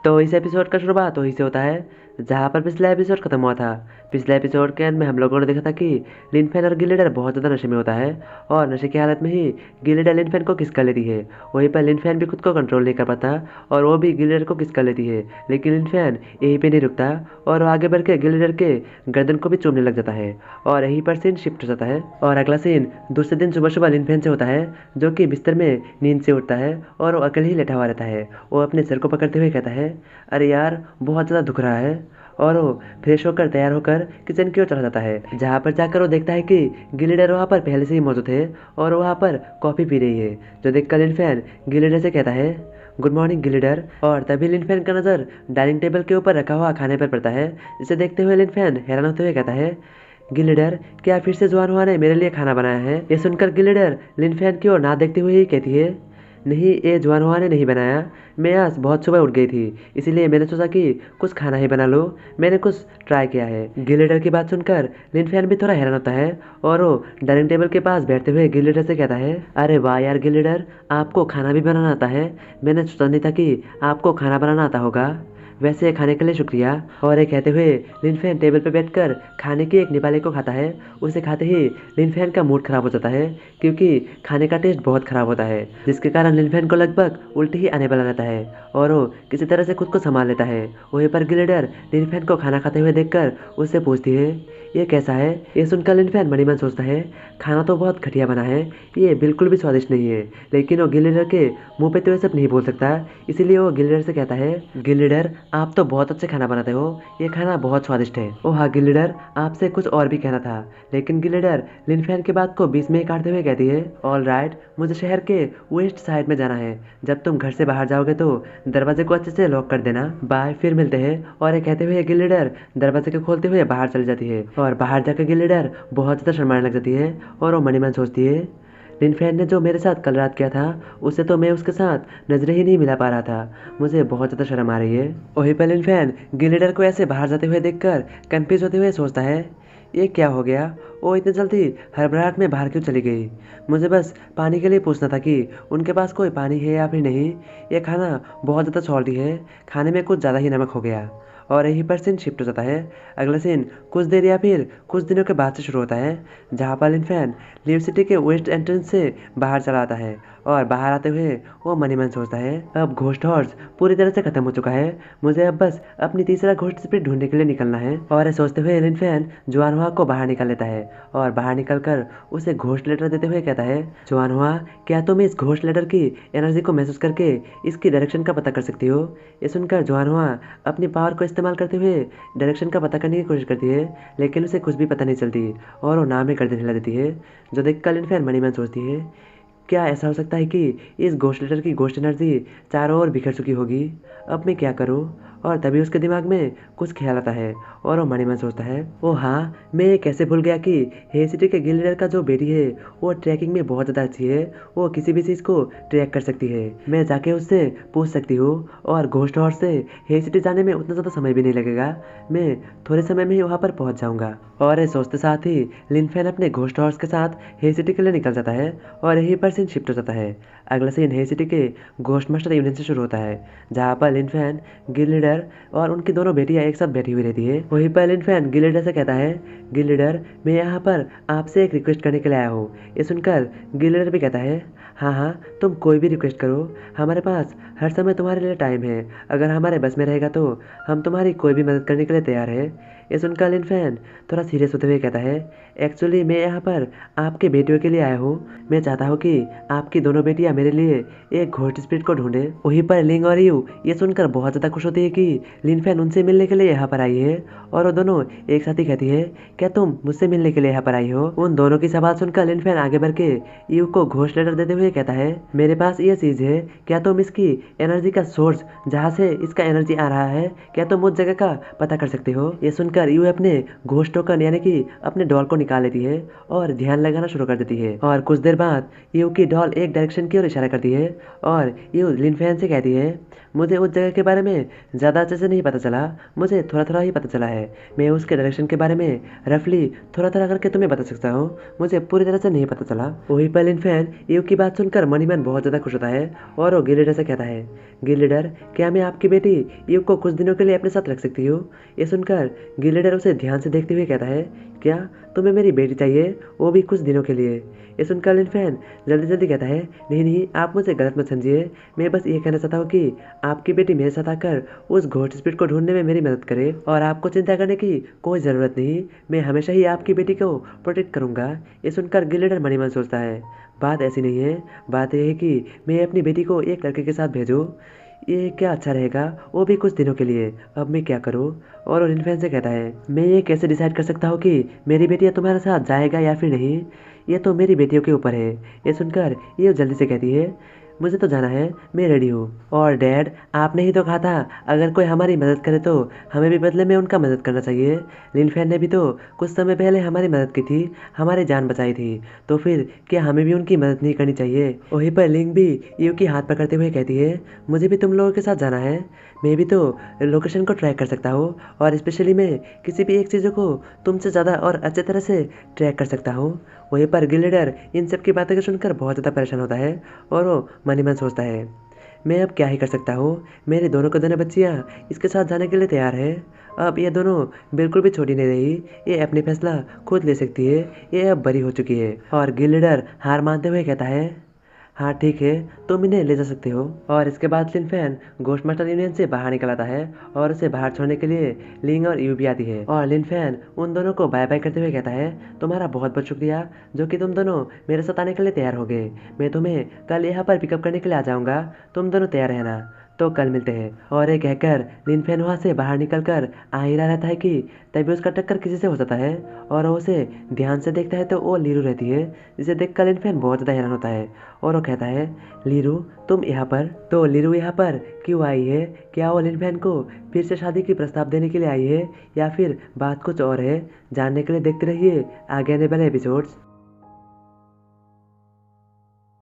तो इस एपिसोड का शुरुआत वहीं से होता है जहाँ पर पिछला एपिसोड खत्म हुआ था। पिछले एपिसोड के अंत में हम लोगों ने देखा था कि लिनफेन और गिलिडर बहुत ज़्यादा नशे में होता है और नशे की हालत में ही गिलिडर लिनफेन को किस कर लेती है। वहीं पर लिनफेन भी खुद को कंट्रोल नहीं कर पाता और वो भी गिलिडर को किस कर लेती है, लेकिन लिनफेन यहीं पे नहीं रुकता और वो आगे बढ़ के गिलिडर के गर्दन को भी चूमने लग जाता है और यहीं पर सीन शिफ्ट हो जाता है। और अगला सीन दूसरे दिन सुबह सुबह लिनफेन से होता है, जो कि बिस्तर में नींद से उठता है और वो अकेले ही लेटा हुआ रहता है। वो अपने सिर को पकड़ते हुए कहता है, अरे यार बहुत ज़्यादा दुख रहा है। और वो फ्रेश होकर तैयार होकर किचन की ओर चला जाता है, जहाँ पर जाकर वो देखता है कि गिलिडर वहाँ पर पहले से ही मौजूद है और वहाँ पर कॉफ़ी पी रही है। जो देखकर लिनफेन गिलिडर से कहता है, गुड मॉर्निंग गिलिडर। और तभी लिनफेन का नज़र डाइनिंग टेबल के ऊपर रखा हुआ खाने पर पड़ता है, जिसे देखते हुए लिनफेन हैरान होते हुए कहता है, गिलिडर क्या फिर से जुआन हुआ ने मेरे लिए खाना बनाया है। ये सुनकर गिलिडर लिनफेन की ओर ना देखते हुए ही कहती है, नहीं ये जुआन हुआ ने नहीं बनाया, मैं आज बहुत सुबह उठ गई थी इसीलिए मैंने सोचा कि कुछ खाना ही बना लो, मैंने कुछ ट्राई किया है। गिलिडर की बात सुनकर लिनफेन भी थोड़ा हैरान होता है और वो डाइनिंग टेबल के पास बैठते हुए गिलिडर से कहता है, अरे वाह यार गिलिडर, आपको खाना भी बनाना आता है, मैंने सोचा नहीं था कि आपको खाना बनाना आता होगा, वैसे खाने के लिए शुक्रिया। और ये कहते हुए लिनफेन टेबल पर बैठकर खाने की एक निवाले को खाता है। उसे खाते ही लिनफेन का मूड खराब हो जाता है क्योंकि खाने का टेस्ट बहुत खराब होता है, जिसके कारण लिनफेन को लगभग उल्टी ही आने वाला रहता है और वो किसी तरह से खुद को संभाल लेता है। वहीं पर गिलिडर लिनफेन को खाना खाते हुए देखकर उससे पूछती है, ये कैसा है। ये सुनकर लिनफेन मनी मन सोचता है, खाना तो बहुत घटिया बना है, ये बिल्कुल भी स्वादिष्ट नहीं है। लेकिन वो गिलिडर के मुंह पे तो ये सब नहीं बोल सकता, इसीलिए वो गिलिडर से कहता है, गिलिडर आप तो बहुत अच्छे खाना बनाते हो, ये खाना बहुत स्वादिष्ट है। ओ हाँ गिलिडर, आपसे कुछ और भी कहना था। लेकिन गिलिडर लिनफेन की बात को बीच में ही काटते हुए कहती है, ऑल राइट, मुझे शहर के वेस्ट साइड में जाना है, जब तुम घर से बाहर जाओगे तो दरवाजे को अच्छे से लॉक कर देना, बाय, फिर मिलते हैं। और ये कहते हुए गिलिडर दरवाजे को खोलते हुए बाहर चली जाती है और बाहर जाकर गिलिडर बहुत ज़्यादा शर्माने लग जाती है और वो मनी मन सोचती है, लिनफेन ने जो मेरे साथ कल रात किया था उससे तो मैं उसके साथ नजरें ही नहीं मिला पा रहा था, मुझे बहुत ज़्यादा शर्म आ रही है। वहीं पर लिनफेन गिलिडर को ऐसे बाहर जाते हुए देखकर कंफ्यूज होते हुए सोचता है, ये क्या हो गया, वो इतनी जल्दी हड़बड़ाहट में बाहर क्यों चली गई। मुझे बस पानी के लिए पूछना था कि उनके पास कोई पानी है या फिर नहीं। ये खाना बहुत ज़्यादा सॉल्टी है, खाने में कुछ ज़्यादा ही नमक हो गया। और यहीं पर सीन शिफ्ट हो जाता है। अगला सीन कुछ देर या फिर कुछ दिनों के बाद से शुरू होता है, जहाँ पर लिनफेन लिव सिटी के वेस्ट एंट्रेंस से बाहर चला आता है और बाहर आते हुए वो मनी मन सोचता है, अब घोस्ट हॉर्स पूरी तरह से खत्म हो चुका है, मुझे अब बस अपनी तीसरा घोस्ट स्पिरिट ढूंढने के लिए निकलना है। और ये सोचते हुए लिनफेन जुआनहुआ को बाहर निकाल लेता है और बाहर निकलकर उसे घोस्ट लेटर देते हुए कहता है, जुआनहुआ क्या तुम इस घोस्ट लेटर की एनर्जी को महसूस करके इसकी डायरेक्शन का पता कर सकती हो। ये सुनकर जुआनहुआ अपनी पावर को इस्तेमाल करते हुए डायरेक्शन का पता करने की कोशिश करती है, लेकिन उसे कुछ भी पता नहीं चलती और वो नाम में गर्दन हिला देती है। जो देखकर लिनफेन मनी मन सोचती है, क्या ऐसा हो सकता है कि इस घोस्ट लेटर की घोस्ट एनर्जी चारों ओर बिखर चुकी होगी, अब मैं क्या करूं। और तभी उसके दिमाग में कुछ ख्याल आता है और वो मनी मन सोचता है, ओ हाँ, मैं ये कैसे भूल गया कि हे सिटी के गिल्डर का जो बेटी है वो ट्रैकिंग में बहुत ज़्यादा अच्छी है, वो किसी भी चीज़ को ट्रैक कर सकती है, मैं जाके उससे पूछ सकती हूँ। और घोस्ट हॉर्स से हे सिटी जाने में उतना ज़्यादा समय भी नहीं लगेगा, मैं थोड़े समय में ही वहाँ पर पहुँच जाऊँगा। और ये सोचते साथ ही लिनफेन अपने घोस्ट हॉर्स के साथ हे सिटी के लिए निकल जाता है और यहीं पर सीन शिफ्ट हो जाता है। अगला सीन हे सिटी के घोस्ट मास्टर इवेंट से शुरू होता है, जहाँ पर लिनफेन गिलिडर और उनकी दोनों बेटियां एक साथ बैठी हुई रहती है। वहीं पर लिनफेन गिलिडर से कहता है, गिलिडर मैं यहाँ पर आपसे एक रिक्वेस्ट करने के लिए आया हूँ। ये सुनकर गिलिडर भी कहता है, हाँ हाँ तुम कोई भी रिक्वेस्ट करो, हमारे पास हर समय तुम्हारे लिए टाइम है, अगर हमारे बस में रहेगा तो हम तुम्हारी कोई भी मदद करने के लिए तैयार है। ये सुनकर लिनफेन थोड़ा सीरियस होते हुए कहता है, एक्चुअली मैं यहाँ पर आपके बेटियों के लिए आया हूँ, मैं चाहता हूँ कि आपकी दोनों बेटियाँ मेरे लिए एक घोस्ट स्पिरिट को ढूंढे। वहीं पर लिंग और यू ये सुनकर बहुत ज़्यादा खुश होती है कि लिनफेन उनसे मिलने के लिए यहाँ पर आई है और वो दोनों एक साथ ही कहती है, क्या तुम मुझसे मिलने के लिए यहाँ पर आई हो। उन दोनों की सवाल सुनकर लिनफेन आगे बढ़ के यू को घोस्ट लेटर देते हुए कहता है, मेरे पास ये चीज़ है, क्या तुम इसकी एनर्जी का सोर्स जहाँ से इसका एनर्जी आ रहा है, क्या तुम उस जगह का पता कर सकते हो। ये सुनकर यू अपने घोस्ट टोकन यानी कि अपने डॉल को निकाल लेती है और ध्यान लगाना शुरू कर देती है। और कुछ देर बाद यू की डॉल एक डायरेक्शन की ओर इशारा करती है और यू लिनफेन से कहती है, मुझे उस जगह के बारे में ज़्यादा ज़्यादा अच्छे से नहीं पता चला, मुझे थोड़ा थोड़ा ही पता चला है। मैं उसके डायरेक्शन के बारे में रफली थोड़ा थोड़ा करके तुम्हें बता सकता हूँ, मुझे पूरी तरह से नहीं पता चला। वही पर लिनफेन ईव की बात सुनकर मन ही मन बहुत ज़्यादा खुश होता है और वो गिल लीडर से कहता है, गिल लीडर क्या मैं आपकी बेटी ईव को कुछ दिनों के लिए अपने साथ रख सकती हूँ? ये सुनकर गिल लीडर उसे ध्यान से देखते हुए कहता है, क्या तुम्हें मेरी बेटी चाहिए, वो भी कुछ दिनों के लिए? ये सुनकर लिनफेन जल्दी जल्दी कहता है, नहीं नहीं, आप मुझे गलत मत समझिए, मैं बस ये कहना चाहता हूँ कि आपकी बेटी मेरे साथ आकर उस घोस्ट स्पिरिट को ढूंढने में मेरी मदद करे और आपको चिंता करने की कोई ज़रूरत नहीं, मैं हमेशा ही आपकी बेटी को प्रोटेक्ट करूँगा। ये सुनकर गिल लीडर मन ही मन सोचता है, बात ऐसी नहीं है, बात यह है कि मैं अपनी बेटी को एक लड़के के साथ भेजूँ, ये क्या अच्छा रहेगा, वो भी कुछ दिनों के लिए, अब मैं क्या करूँ? और वो लिनफेन से कहता है, मैं ये कैसे डिसाइड कर सकता हूँ कि मेरी बेटी तुम्हारे साथ जाएगा या फिर नहीं, ये तो मेरी बेटियों के ऊपर है। ये सुनकर ये जल्दी से कहती है, मुझे तो जाना है, मैं रेडी हूँ। और डैड, आपने ही तो कहा था अगर कोई हमारी मदद करे तो हमें भी बदले में उनका मदद करना चाहिए। लिनफेन ने भी तो कुछ समय पहले हमारी मदद की थी, हमारी जान बचाई थी, तो फिर क्या हमें भी उनकी मदद नहीं करनी चाहिए? वहीं पर लिंग भी ईव की हाथ पकड़ते हुए कहती है, मुझे भी तुम लोगों के साथ जाना है, मैं भी तो लोकेशन को ट्रैक कर सकता हूँ और स्पेशली मैं किसी भी एक चीज़ों को तुमसे ज़्यादा और अच्छे तरह से ट्रैक कर सकता हूँ। वहीं पर गिल लीडर इन सब की बातें सुनकर बहुत ज़्यादा परेशान होता है और वो मन ही मन सोचता है, मैं अब क्या ही कर सकता हूँ, मेरे दोनों को दोनों बच्चियाँ इसके साथ जाने के लिए तैयार है। अब ये दोनों बिल्कुल भी छोटी नहीं रही, ये अपनी फैसला खुद ले सकती है, ये अब बड़ी हो चुकी है। और गिल लीडर हार मानते हुए कहता है, हाँ ठीक है, तुम इन्हें ले जा सकते हो। और इसके बाद लिनफेन घोस्ट मास्टर यूनियन से बाहर निकल आता है और उसे बाहर छोड़ने के लिए लिंग और यू भी आती है। और लिनफेन उन दोनों को बाय बाय करते हुए कहता है, तुम्हारा बहुत बहुत शुक्रिया जो कि तुम दोनों मेरे साथ आने के लिए तैयार हो गए, मैं तुम्हें कल यहाँ पर पिकअप करने के लिए आ जाऊँगा, तुम दोनों तैयार रहना, तो कल मिलते हैं। और ये कहकर लिनफेन वहाँ से बाहर निकलकर आ ही रहा रहता है कि तभी उसका टक्कर किसी से हो जाता है और वो उसे ध्यान से देखता है तो वो लीरू रहती है, जिसे देखकर लिनफेन बहुत ज़्यादा हैरान होता है और वो कहता है, लीरू तुम यहाँ पर? तो लीरू यहाँ पर क्यों आई है? क्या वो लिनफेन को फिर से शादी की प्रस्ताव देने के लिए आई है या फिर बात कुछ और है? जानने के लिए देखते रहिए आगे आने वाले एपिसोड्स।